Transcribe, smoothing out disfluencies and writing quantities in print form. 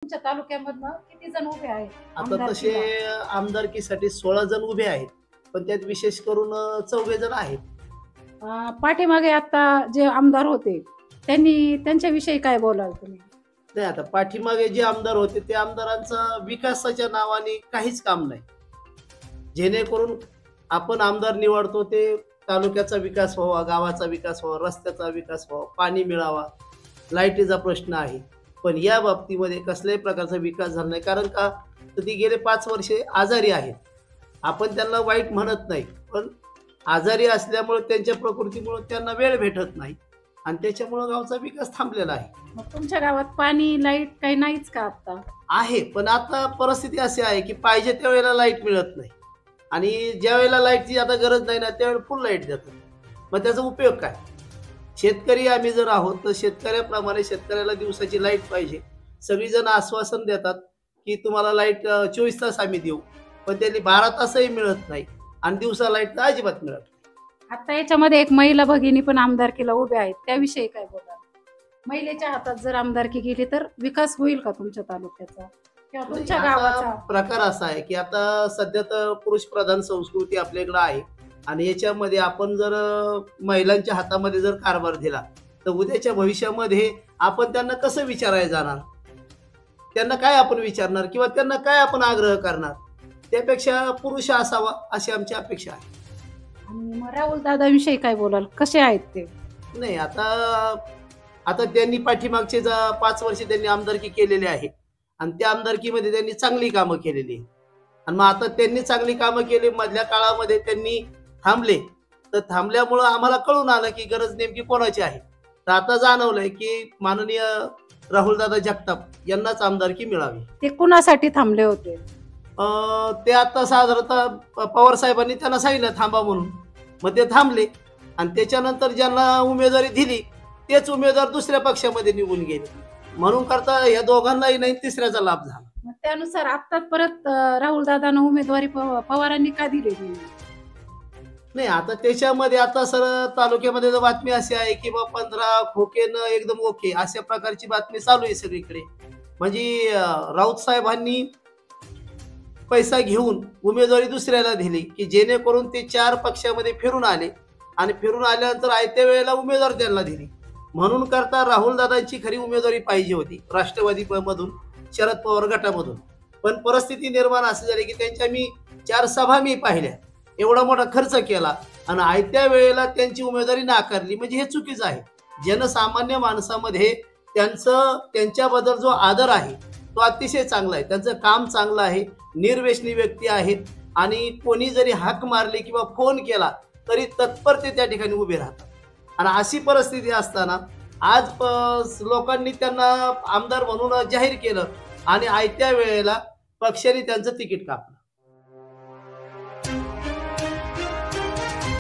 तुमच्या तालुक्यामधनं किती जण उभे आहेत आता तसे आमदारकीला? आमदारकीसाठी 16 जण उभे आहेत, पण त्यात विशेष करून 4 जण आहेत. पाठीमागे आता जे आमदार होते त्यांच्याविषयी काय बोलाल तुम्ही? नाही, आता पाठीमागे जे आमदार होते ते आमदारांचा विकासाच्या नावाने काहीच काम नाही. जेणेकरून आपण आमदार निवडतो ते तालुक्याचा विकास व्हावा, गावाचा विकास व्हावा, रस्त्याचा विकास व्हावा, पाणी मिळावा, लाईटीचा प्रश्न आहे. पण या बाबतीमध्ये कसल्याही प्रकारचा विकास झाला नाही. कारण का तर ती गेले 5 वर्षे आजारी आहेत. आपण त्यांना वाईट म्हणत नाही, पण आजारी असल्यामुळे त्यांच्या प्रकृतीमुळे त्यांना वेळ भेटत नाही आणि त्याच्यामुळं गावचा विकास थांबलेला आहे. मग तुमच्या गावात पाणी लाईट काही नाहीच का आता? आहे, पण आता परिस्थिती अशी आहे की पाहिजे त्यावेळेला लाईट मिळत नाही आणि ज्या वेळेला लाईटची आता गरज नाही ना त्यावेळेला फुल लाईट देतात. मग त्याचा उपयोग काय? शेतकरी आम्ही जर आहोत तर शेतकऱ्याप्रमाणे शेतकऱ्याला दिवसाची लाईट पाहिजे. सगळीजण आश्वासन देतात की तुम्हाला लाईट 24 तास आम्ही देऊ, पण त्यांनी 12 तासही मिळत नाही आणि दिवसा लाईट तर अजिबात मिळत नाही. आता याच्यामध्ये एक महिला भगिनी पण आमदारकीला उभ्या आहेत, त्याविषयी काय बोलाल? महिलेच्या हातात जर आमदारकी गेली तर विकास होईल का तुमच्या तालुक्याचा किंवा तुमच्या आता गावाचा? प्रकार असा आहे की आता सध्या तर पुरुष प्रधान संस्कृती आपल्याकडे आहे आणि याच्यामध्ये आपण जर महिलांच्या हातामध्ये जर कारभार दिला तर उद्याच्या भविष्यामध्ये आपण त्यांना कसं विचारायला जाणार, त्यांना काय आपण विचारणार किंवा त्यांना काय आपण आग्रह करणार? त्यापेक्षा पुरुष असावा अशी आमची अपेक्षा आहे. आणि मग राहुल दादाविषयी काय बोलाल, कसे आहेत ते? नाही, आता आता त्यांनी पाठीमागचे 5 वर्ष त्यांनी आमदारकी केलेली आहे आणि त्या आमदारकीमध्ये त्यांनी चांगली कामं केलेली आहे आणि मग आता त्यांनी चांगली कामं केली. मधल्या काळामध्ये त्यांनी थांबले, तर थांबल्यामुळं आम्हाला कळून आलं की गरज नेमकी कोणाची आहे. तर आता जाणवलंय की माननीय राहुलदादा जगताप यांनाच आमदारकी मिळावी. ते कुणासाठी थांबले होते? ते आता साधारणतः पवार साहेबांनी त्यांना सांगितलं थांबा म्हणून, मग ते थांबले आणि त्याच्यानंतर ज्यांना उमेदवारी दिली तेच उमेदवार दुसऱ्या पक्षामध्ये निघून गेले. म्हणून करता या दोघांनाही नाही, तिसऱ्याचा लाभ झाला. मग त्यानुसार आता परत राहुल दादांना उमेदवारी पवारांनी का दिली? नाही, आता त्याच्यामध्ये आता सर तालुक्यामध्ये बातमी अशी आहे की बा 15 खोकेनं एकदम ओके अशा प्रकारची बातमी चालू आहे सगळीकडे. म्हणजे राऊत साहेबांनी पैसा घेऊन उमेदवारी दुसऱ्याला दिली की जेणेकरून ते 4 पक्षामध्ये फिरून आले आणि फिरून आल्यानंतर आयत्या वेळेला उमेदवार त्यांना दिली. म्हणून करता राहुल दादांची खरी उमेदवारी पाहिजे होती राष्ट्रवादी मधून, शरद पवार गटामधून. पण परिस्थिती निर्माण अशी झाली की त्यांच्या मी 4 सभा मी पाहिल्या, एवढा मोठा खर्च केला आणि आयत्या वेळेला त्यांची उमेदवारी नाकारली. म्हणजे हे चुकीचं आहे. जनसामान्य माणसामध्ये त्यांच्याबद्दल जो आदर आहे तो अतिशय चांगला आहे. त्यांचं काम चांगलं आहे, निर्व्यसनी व्यक्ती आहेत आणि कोणी जरी हाक मारली किंवा फोन केला तरी तत्पर ते त्या ठिकाणी उभे राहतात. आणि अशी परिस्थिती असताना आज लोकांनी त्यांना आमदार म्हणून जाहीर केलं आणि आयत्या वेळेला पक्षाने त्यांचं तिकीट कापलं.